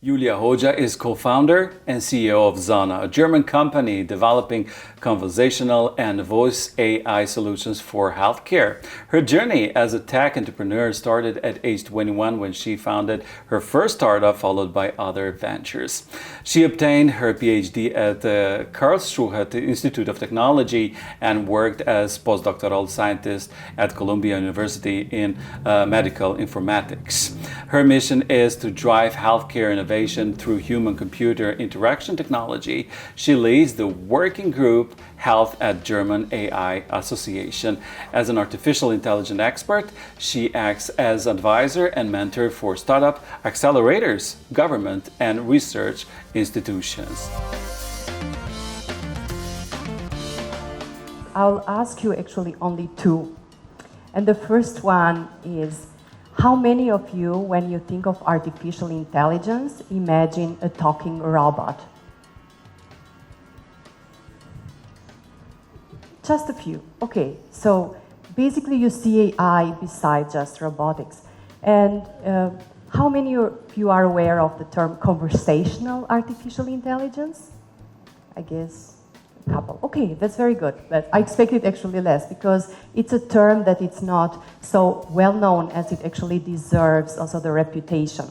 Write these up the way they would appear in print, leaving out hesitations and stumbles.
Julia Hoxha is co-founder and CEO of Zana, a German company developing conversational and voice AI solutions for healthcare. Her journey as a tech entrepreneur started at age 21 when she founded her first startup, followed by other ventures. She obtained her PhD at the Karlsruhe Institute of Technology and worked as postdoctoral scientist at Columbia University in medical informatics. Her mission is to drive healthcare innovation through human-computer interaction technology. She leads the working group Health at German AI Association. As an artificial intelligence expert, she acts as advisor and mentor for startup accelerators, government, and research institutions. I'll ask you actually only two. And the first one is, how many of you, when you think of artificial intelligence, imagine a talking robot? Just a few. Okay, so basically you see AI besides just robotics. And how many of you are aware of the term conversational artificial intelligence? I guess a couple. Okay, that's very good. But I expected actually less, because it's a term that it's not so well known as it actually deserves also the reputation.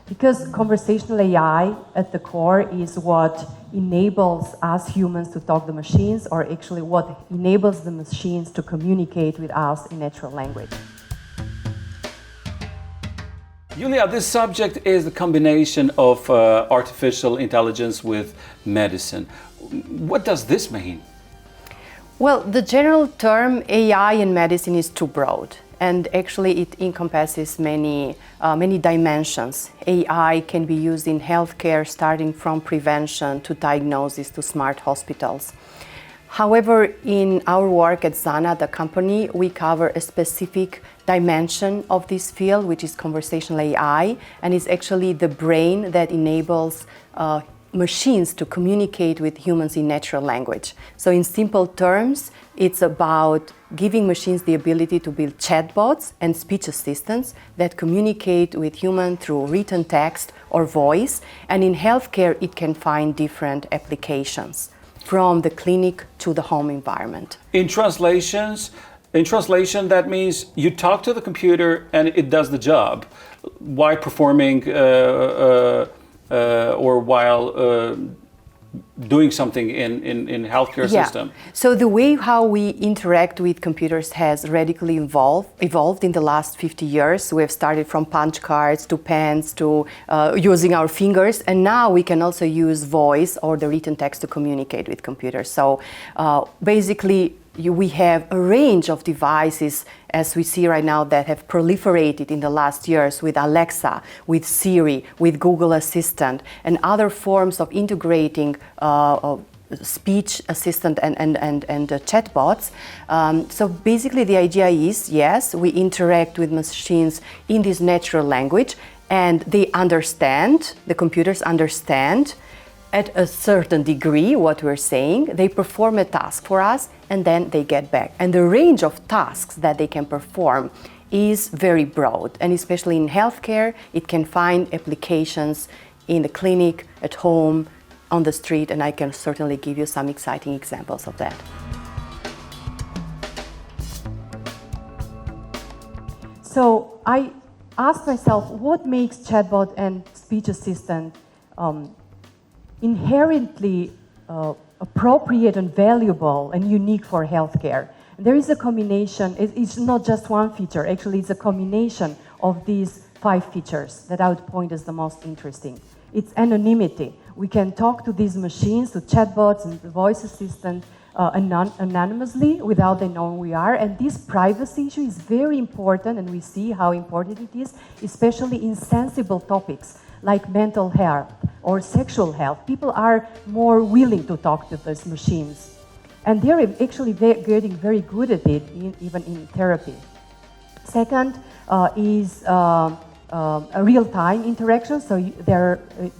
Because conversational AI at the core is what enables us humans to talk to machines, or actually what enables the machines to communicate with us in natural language. Julia, this subject is the combination of artificial intelligence with medicine. What does this mean? Well, the general term AI in medicine is too broad, and actually it encompasses many dimensions. AI can be used in healthcare, starting from prevention to diagnosis to smart hospitals. However, in our work at Zana, the company, we cover a specific dimension of this field, which is conversational AI, and it's actually the brain that enables machines to communicate with humans in natural language. So in simple terms, it's about giving machines the ability to build chatbots and speech assistants that communicate with humans through written text or voice. And in healthcare, it can find different applications, from the clinic to the home environment. In translation, that means you talk to the computer and it does the job while performing or while doing something in healthcare system. So the way how we interact with computers has radically evolved in the last 50 years. We have started from punch cards to pens to using our fingers, and now we can also use voice or the written text to communicate with computers. So basically, we have a range of devices, as we see right now, that have proliferated in the last years with Alexa, with Siri, with Google Assistant, and other forms of integrating speech assistant and chatbots. So basically the idea is, yes, we interact with machines in this natural language, and they understand, the computers understand at a certain degree what we're saying. They perform a task for us, and then they get back. And the range of tasks that they can perform is very broad, and especially in healthcare, it can find applications in the clinic, at home, on the street, and I can certainly give you some exciting examples of that. So I asked myself, what makes chatbot and speech assistant inherently appropriate and valuable and unique for healthcare? There is a combination, it's not just one feature, actually it's a combination of these 5 features that I would point as the most interesting. It's anonymity. We can talk to these machines, to chatbots and the voice assistant anonymously without them knowing who we are, and this privacy issue is very important, and we see how important it is, especially in sensible topics like mental health or sexual health. People are more willing to talk to these machines, and they're actually getting very good at it, even in therapy. Second is a real-time interaction, so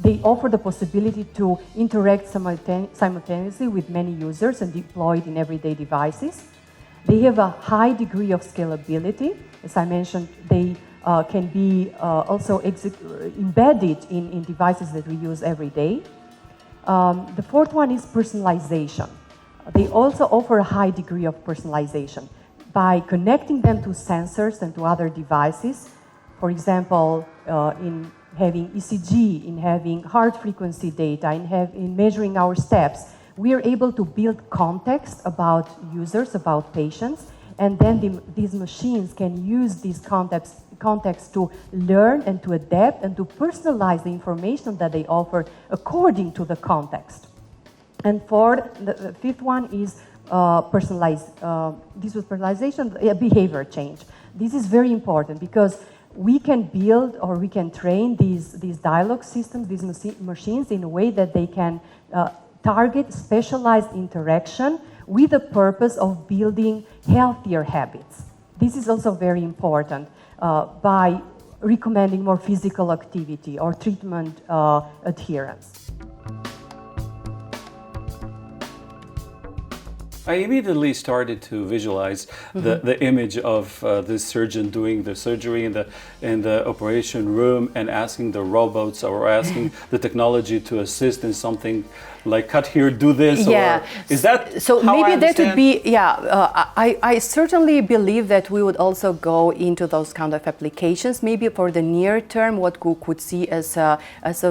they offer the possibility to interact simultaneously with many users and deploy it in everyday devices. They have a high degree of scalability. As I mentioned, they can be also embedded in devices that we use every day. The fourth one is personalization. They also offer a high degree of personalization by connecting them to sensors and to other devices. For example, in having ECG, in having heart frequency data, in measuring our steps, we are able to build context about users, about patients, and then these machines can use these context to learn and to adapt and to personalize the information that they offer according to the context. And the fifth one is personalization, behavior change. This is very important because we can build or we can train these dialogue systems, these machines in a way that they can target specialized interaction with the purpose of building healthier habits. This is also very important by recommending more physical activity or treatment adherence. I immediately started to visualize the image of this surgeon doing the surgery in the operation room and asking the robots or asking the technology to assist in something like cut here, do this, yeah. Or is that so how maybe I that would understand? be I certainly believe that we would also go into those kind of applications. Maybe for the near term, what we could see as a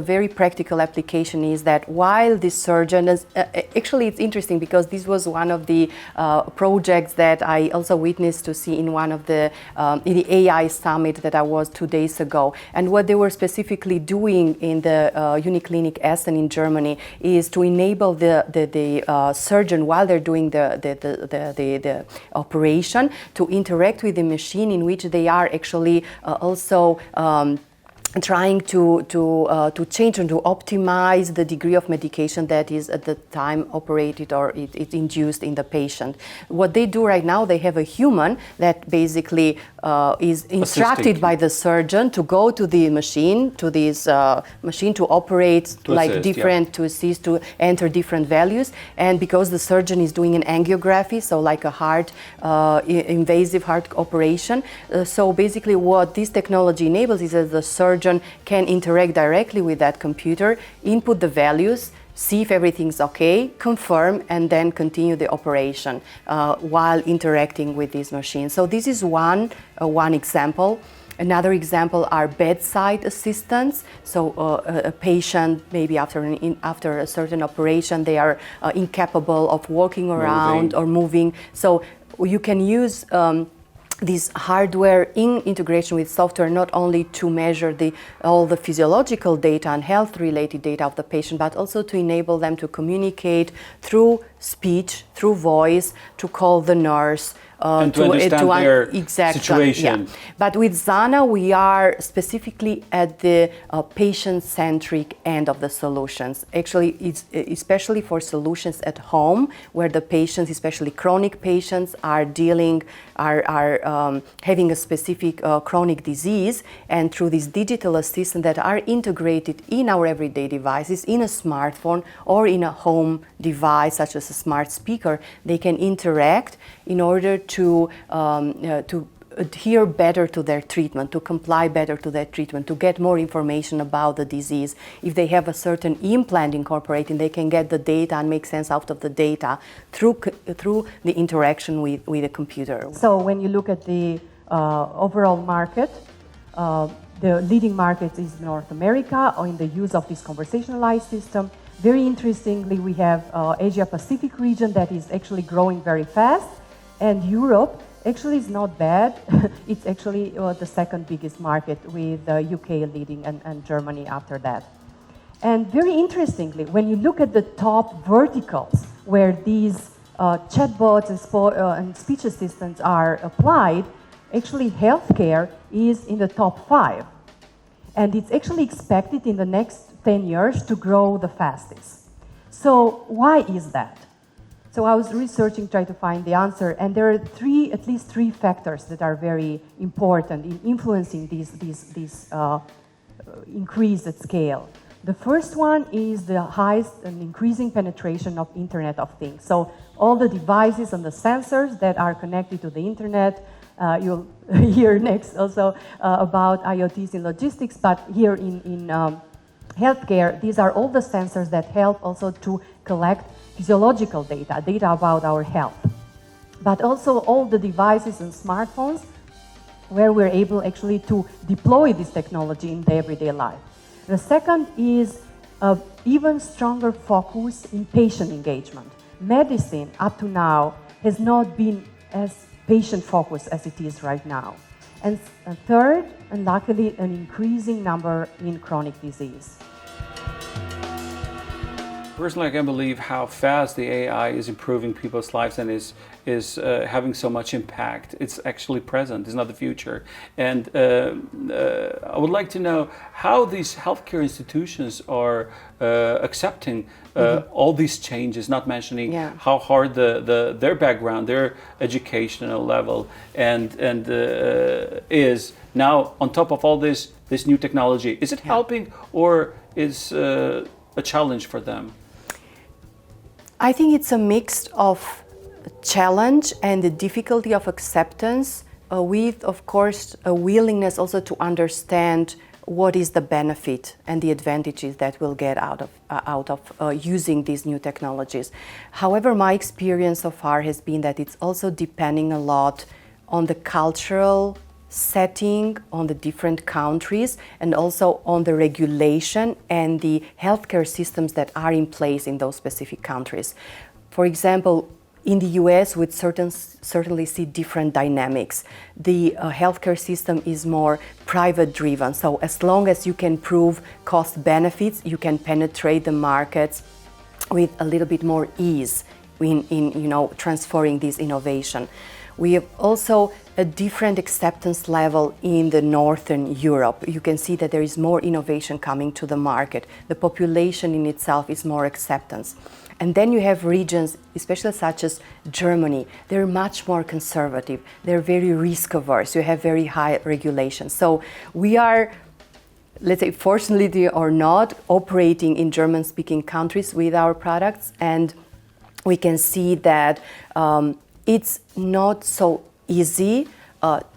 very practical application is that while this surgeon is actually it's interesting because this was one of the projects that I also witnessed to see in one of the in the AI summit that I was 2 days ago, and what they were specifically doing in the Uniclinic Essen in Germany is to enable the surgeon while they're doing the operation to interact with the machine, in which they are actually also trying to change and to optimize the degree of medication that is at the time operated or it's induced in the patient. What they do right now, they have a human that basically is instructed by the surgeon to go to the machine, to this machine to operate to assist, to enter different values. And because the surgeon is doing an angiography, so like a heart, invasive heart operation, so basically what this technology enables is that the surgeon can interact directly with that computer, input the values, see if everything's okay, confirm, and then continue the operation while interacting with this machine. So this is one example. Another example are bedside assistants. So a patient, maybe after a certain operation, they are incapable of walking around or moving. So you can use this hardware in integration with software not only to measure all the physiological data and health-related data of the patient, but also to enable them to communicate through speech, through voice, to call the nurse, and to understand their situation. Yeah. But with Zana, we are specifically at the patient-centric end of the solutions. Actually, it's especially for solutions at home, where the patients, especially chronic patients, are having a specific chronic disease, and through these digital assistants that are integrated in our everyday devices, in a smartphone or in a home device such as a smart speaker, they can interact in order to adhere better to their treatment, to comply better to their treatment, to get more information about the disease. If they have a certain implant incorporated, they can get the data and make sense out of the data through the interaction with the computer. So when you look at the overall market, the leading market is North America or in the use of this conversational AI system. Very interestingly, we have Asia Pacific region that is actually growing very fast, and Europe actually is not bad. It's actually the second biggest market, with UK leading and Germany after that. And very interestingly, when you look at the top verticals where these chatbots and speech assistants are applied, actually healthcare is in the top 5. And it's actually expected in the next 10 years to grow the fastest. So why is that? So I was researching, trying to find the answer, and there are at least three factors that are very important in influencing these increase at scale. The first one is the highest and increasing penetration of Internet of Things. So all the devices and the sensors that are connected to the Internet, You'll hear next also about IoTs in logistics, but here in healthcare, these are all the sensors that help also to collect physiological data, data about our health. But also all the devices and smartphones where we're able actually to deploy this technology in the everyday life. The second is an even stronger focus in patient engagement. Medicine, up to now, has not been as patient-focused as it is right now. And third, and luckily, an increasing number in chronic disease. Personally, I can't believe how fast the AI is improving people's lives and is having so much impact. It's actually present, it's not the future. And I would like to know how these healthcare institutions are accepting all these changes, not mentioning how hard their background, their educational level and is now on top of all this new technology. Is it helping or is a challenge for them? I think it's a mix of challenge and the difficulty of acceptance with, of course, a willingness also to understand what is the benefit and the advantages that we'll get out of using these new technologies. However, my experience so far has been that it's also depending a lot on the cultural setting, on the different countries, and also on the regulation and the healthcare systems that are in place in those specific countries. For example, in the US, we certainly see different dynamics. The healthcare system is more private-driven, so as long as you can prove cost benefits, you can penetrate the markets with a little bit more ease in transferring this innovation. We have also a different acceptance level in the Northern Europe. You can see that there is more innovation coming to the market. The population in itself is more acceptance. And then you have regions, especially such as Germany, they're much more conservative. They're very risk averse. You have very high regulations. So we are, let's say, fortunately or not, operating in German-speaking countries with our products, and we can see that it's not so easy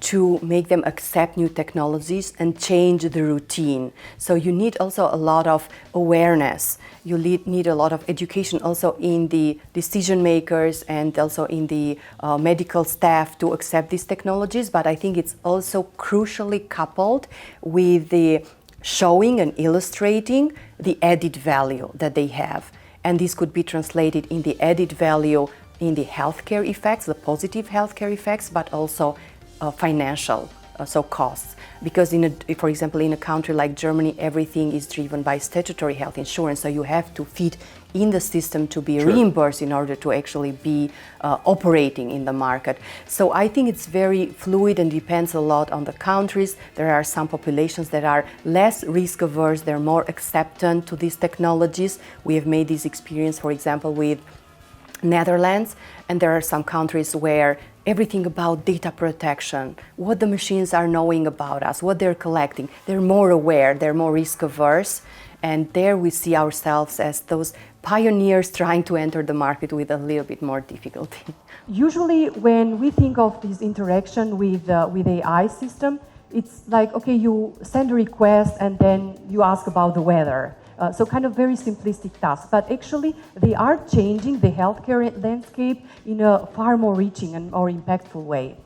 to make them accept new technologies and change the routine. So you need also a lot of awareness. You need a lot of education also in the decision makers and also in the medical staff to accept these technologies. But I think it's also crucially coupled with the showing and illustrating the added value that they have. And this could be translated in the added value in the healthcare effects, the positive healthcare effects, but also financial, so costs. Because for example, in a country like Germany, everything is driven by statutory health insurance, so you have to feed in the system to be reimbursed in order to actually be operating in the market. So I think it's very fluid and depends a lot on the countries. There are some populations that are less risk averse, they're more acceptant to these technologies. We have made this experience, for example, with Netherlands, and there are some countries where everything about data protection, what the machines are knowing about us, what they're collecting, they're more aware, they're more risk averse, and there we see ourselves as those pioneers trying to enter the market with a little bit more difficulty. Usually when we think of this interaction with AI system, it's like, okay, you send a request and then you ask about the weather. So kind of very simplistic task, but actually they are changing the healthcare landscape in a far more reaching and more impactful way,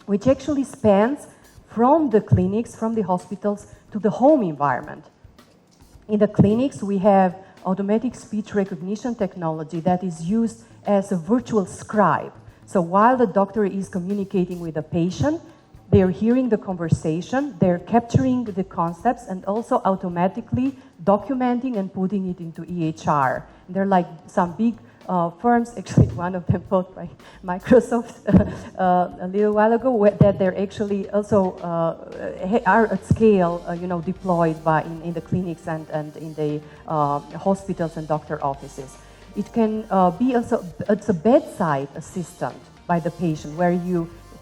which actually spans from the clinics, from the hospitals to the home environment. In the clinics, we have automatic speech recognition technology that is used as a virtual scribe. So while the doctor is communicating with the patient, they're hearing the conversation, they're capturing the concepts and also automatically documenting and putting it into EHR. There are like some big firms, actually one of them bought by Microsoft a little while ago, that they're actually also are at scale, deployed in the clinics and in the hospitals and doctor offices. It can be also, it's a bedside assistant by the patient where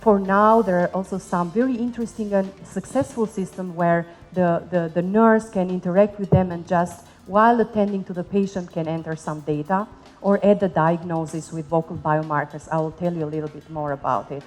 for now, there are also some very interesting and successful systems where the nurse can interact with them and just, while attending to the patient, can enter some data or add the diagnosis with vocal biomarkers. I will tell you a little bit more about it.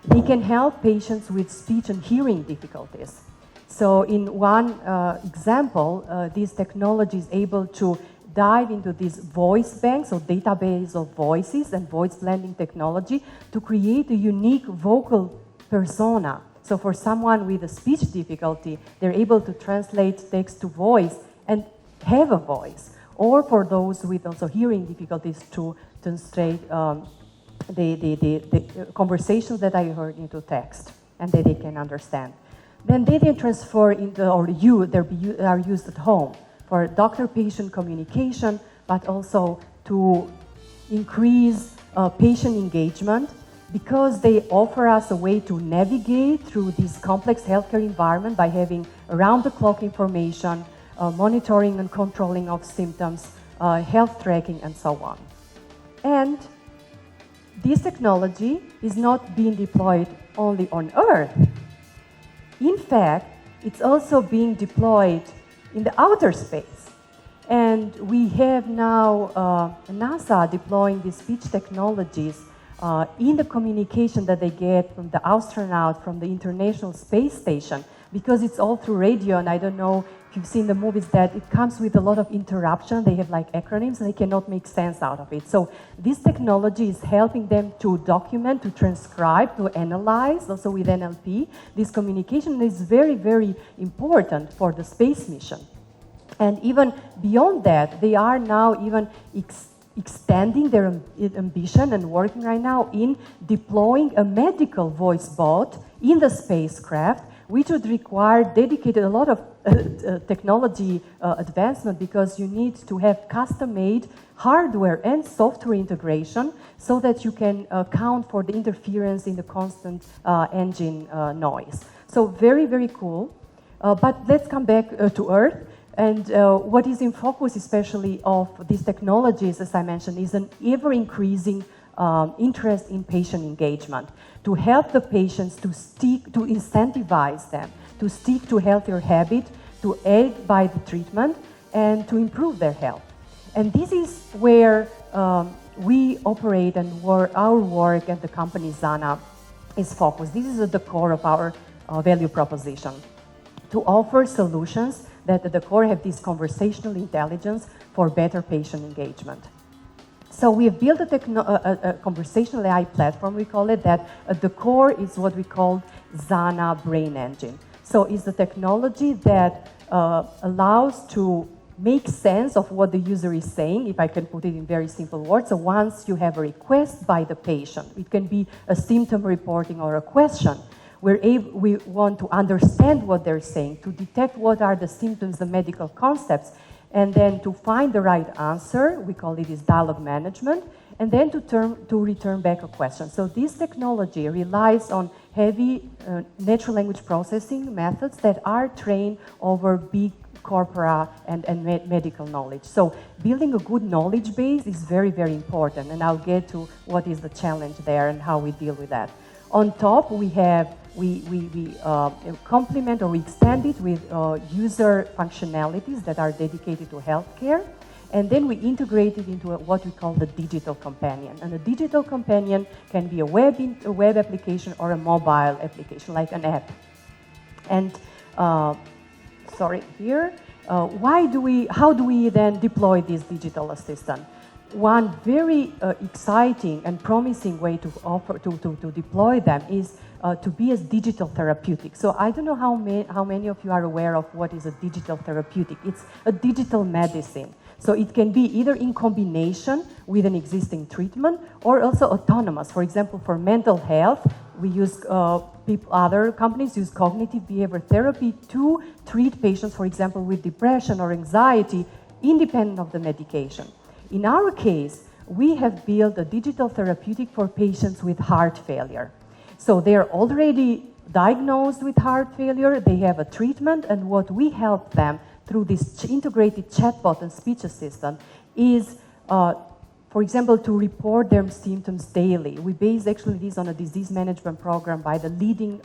They can help patients with speech and hearing difficulties. So in one example, this technology is able to dive into this voice bank, so database of voices and voice blending technology to create a unique vocal persona. So for someone with a speech difficulty, they're able to translate text to voice and have a voice. Or for those with also hearing difficulties to translate the conversations that I heard into text and that they can understand. Then they can transfer into, or they are used at home for doctor-patient communication, but also to increase patient engagement, because they offer us a way to navigate through this complex healthcare environment by having around-the-clock information, monitoring and controlling of symptoms, health tracking, and so on. And this technology is not being deployed only on Earth. In fact, it's also being deployed in the outer space. And we have now NASA deploying these speech technologies in the communication that they get from the astronaut from the International Space Station, because it's all through radio, and I don't know if you've seen the movies that it comes with a lot of interruption. They have like acronyms and they cannot make sense out of it. So this technology is helping them to document, to transcribe, to analyze, also with NLP. This communication is very, very important for the space mission. And even beyond that, they are now even extending their ambition and working right now in deploying a medical voice bot in the spacecraft, which would require dedicated a lot of technology advancement, because you need to have custom-made hardware and software integration so that you can account for the interference in the constant engine noise. So very, very cool. But let's come back to Earth. And what is in focus, especially of these technologies, as I mentioned, is an ever-increasing interest in patient engagement, to help the patients to incentivize them, to stick to healthier habits, to aid by the treatment, and to improve their health. And this is where we operate, and where our work at the company Zana is focused. This is at the core of our value proposition, to offer solutions that at the core have this conversational intelligence for better patient engagement. So we have built a conversational AI platform, we call it, that at the core is what we call Zana Brain Engine. So it's the technology that allows to make sense of what the user is saying, if I can put it in very simple words. So once you have a request by the patient, it can be a symptom reporting or a question, we want to understand what they're saying, to detect what are the symptoms, the medical concepts, and then to find the right answer. We call it dialogue management, and then to return back a question. So this technology relies on heavy natural language processing methods that are trained over big corpora and medical knowledge. So building a good knowledge base is very, very important, and I'll get to what is the challenge there and how we deal with that. On top, we complement or we extend it with user functionalities that are dedicated to healthcare, and then we integrate it into what we call the digital companion. And a digital companion can be a web application or a mobile application, like an app. And how do we then deploy this digital assistant? One very exciting and promising way to deploy them is to be as digital therapeutic. So I don't know how many of you are aware of what is a digital therapeutic. It's a digital medicine. So it can be either in combination with an existing treatment or also autonomous. For example, for mental health, we use other companies use cognitive behavior therapy to treat patients, for example, with depression or anxiety, independent of the medication. In our case, we have built a digital therapeutic for patients with heart failure. So they're already diagnosed with heart failure, they have a treatment, and what we help them through this integrated chatbot and speech assistant is, for example, to report their symptoms daily. We base actually this on a disease management program by the leading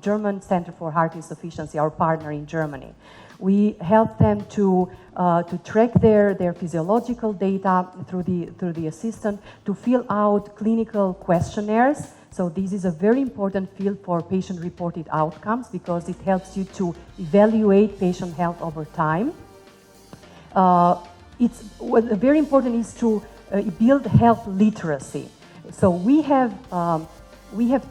German Center for Heart Insufficiency, our partner in Germany, We help them to track their physiological data through the assistant, to fill out clinical questionnaires. So this is a very important field for patient-reported outcomes because it helps you to evaluate patient health over time. What very important is to build health literacy. So we have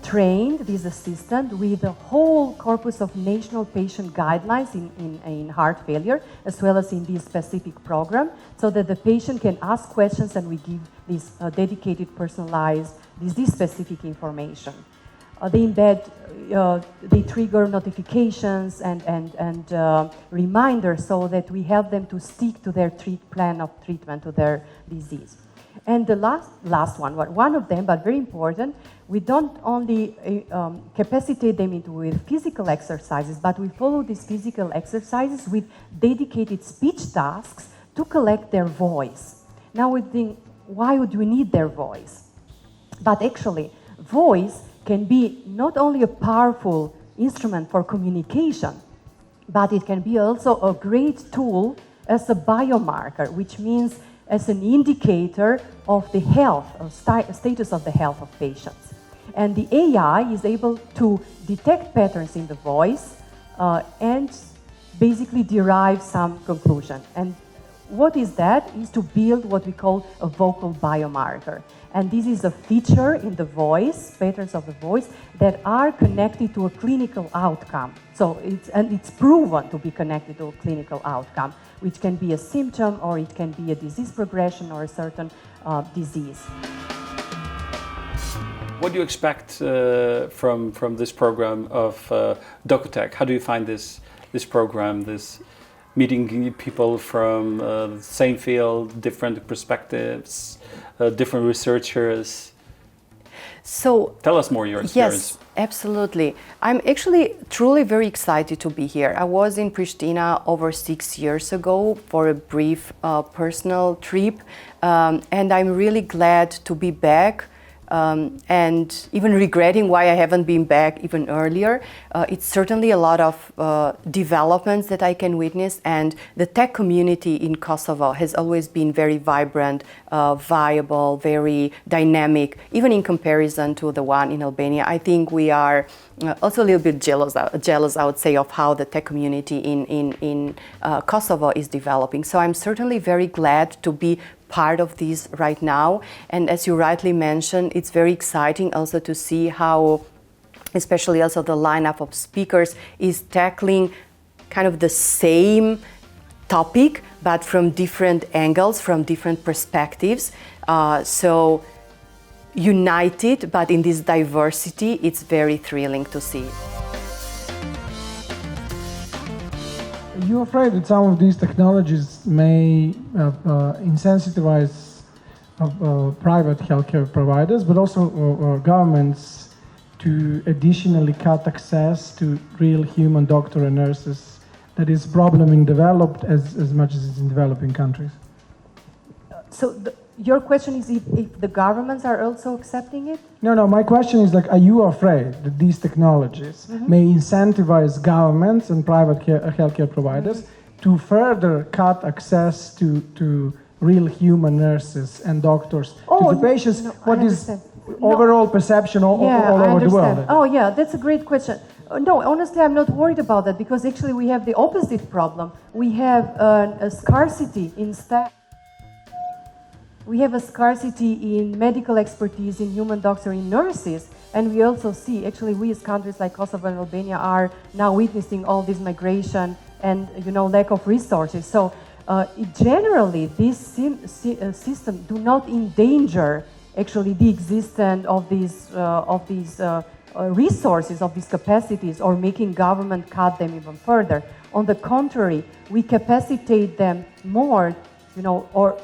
trained this assistant with a whole corpus of national patient guidelines in heart failure, as well as in this specific program, so that the patient can ask questions and we give this dedicated, personalized, this specific information. They embed, they trigger notifications and reminders so that we help them to stick to their plan of treatment to their disease. And the last one of them, but very important, we don't only capacitate them with physical exercises, but we follow these physical exercises with dedicated speech tasks to collect their voice. Now we think, why would we need their voice? But actually, voice can be not only a powerful instrument for communication, but it can be also a great tool as a biomarker, which means as an indicator of the health, or status of the health of patients. And the AI is able to detect patterns in the voice and basically derive some conclusion. And what is that? Is to build what we call a vocal biomarker. And this is a feature in the voice, patterns of the voice, that are connected to a clinical outcome. So it's proven to be connected to a clinical outcome, which can be a symptom or it can be a disease progression or a certain disease. What do you expect from this program of DOKU.TECH? How do you find this program, this meeting people from the same field, different perspectives, different researchers? So tell us more your experience. Yes, absolutely. I'm actually truly very excited to be here. I was in Pristina over 6 years ago for a brief personal trip, and I'm really glad to be back. And even regretting why I haven't been back even earlier. It's certainly a lot of developments that I can witness, and the tech community in Kosovo has always been very vibrant, viable, very dynamic, even in comparison to the one in Albania. I think we are also a little bit jealous, I would say, of how the tech community in Kosovo is developing. So I'm certainly very glad to be part of this right now. And as you rightly mentioned, it's very exciting also to see how, especially also the lineup of speakers is tackling kind of the same topic, but from different angles, from different perspectives. So united, but in this diversity, it's very thrilling to see. Are you afraid that some of these technologies may insensitize private healthcare providers, but also governments to additionally cut access to real human doctor and nurses? That is a problem in developed as much as it's in developing countries. So your question is if the governments are also accepting it? No, my question is like, are you afraid that these technologies may incentivize governments and private healthcare providers to further cut access to real human nurses and doctors to the patients? What is overall perception all over the world? Oh yeah, that's a great question. No, honestly, I'm not worried about that because actually we have the opposite problem. We have a scarcity in staff. We have a scarcity in medical expertise, in human doctors, in nurses, and we also see, actually, we as countries like Kosovo and Albania are now witnessing all this migration and, lack of resources. So, generally, this system do not endanger, actually, the existence of these resources, of these capacities, or making government cut them even further. On the contrary, we capacitate them more, or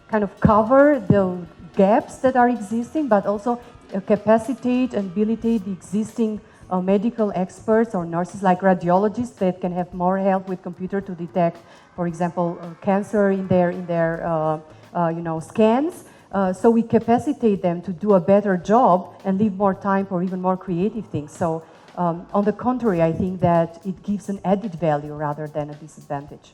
kind of cover the gaps that are existing, but also capacitate and habilitate the existing medical experts or nurses like radiologists that can have more help with computer to detect, for example, cancer in their scans. So we capacitate them to do a better job and leave more time for even more creative things. So On the contrary, I think that it gives an added value rather than a disadvantage.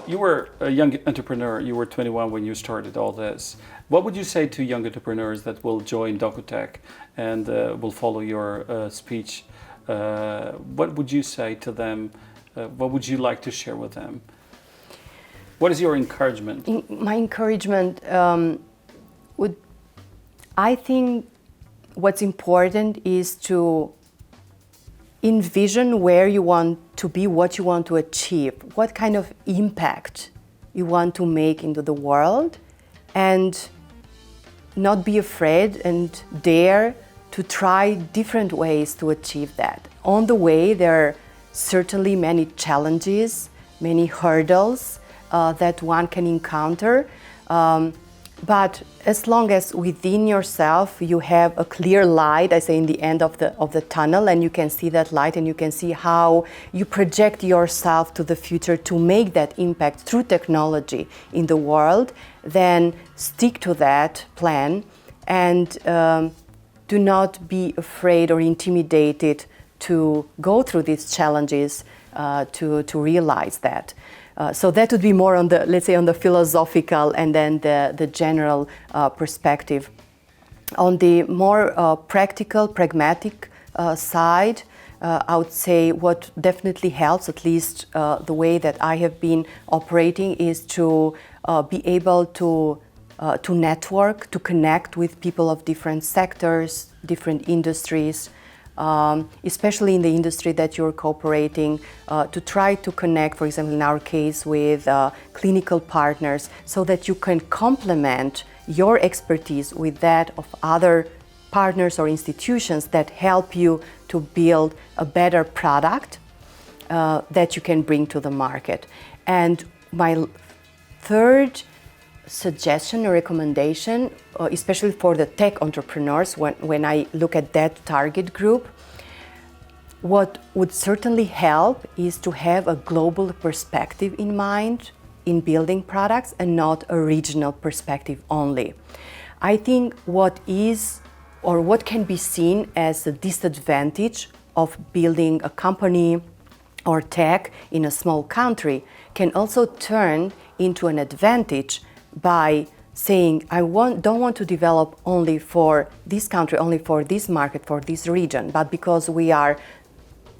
You were a young entrepreneur. You were 21 when you started all this. What would you say to young entrepreneurs that will join DOKU.TECH and will follow your speech? What would you say to them? What would you like to share with them? What is your encouragement? My encouragement would, I think what's important is to envision where you want to be, what you want to achieve, what kind of impact you want to make into the world, and not be afraid and dare to try different ways to achieve that. On the way, there are certainly many challenges, many hurdles that one can encounter. But as long as within yourself you have a clear light, I say in the end of the tunnel, and you can see that light and you can see how you project yourself to the future to make that impact through technology in the world, then stick to that plan and do not be afraid or intimidated to go through these challenges to realize that. So that would be more on the, let's say, on the philosophical and then the general perspective. On the more practical, pragmatic side, I would say what definitely helps, at least the way that I have been operating, is to be able to network, to connect with people of different sectors, different industries, especially in the industry that you're cooperating, to try to connect, for example, in our case, with clinical partners, so that you can complement your expertise with that of other partners or institutions that help you to build a better product that you can bring to the market. And my third suggestion or recommendation, especially for the tech entrepreneurs, when I look at that target group, what would certainly help is to have a global perspective in mind in building products and not a regional perspective only. I think what is or what can be seen as a disadvantage of building a company or tech in a small country can also turn into an advantage by saying, don't want to develop only for this country, only for this market, for this region, but because we are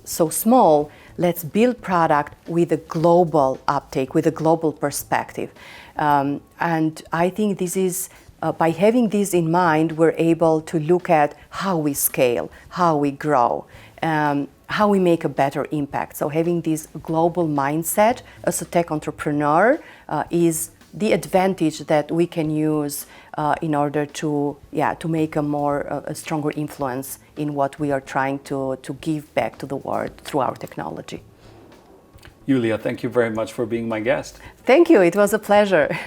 so small, let's build product with a global uptake, with a global perspective. And I think this is, by having this in mind, we're able to look at how we scale, how we grow, how we make a better impact. So having this global mindset as a tech entrepreneur is the advantage that we can use in order to make a stronger influence in what we are trying to give back to the world through our technology. Julia, thank you very much for being my guest. Thank you, it was a pleasure.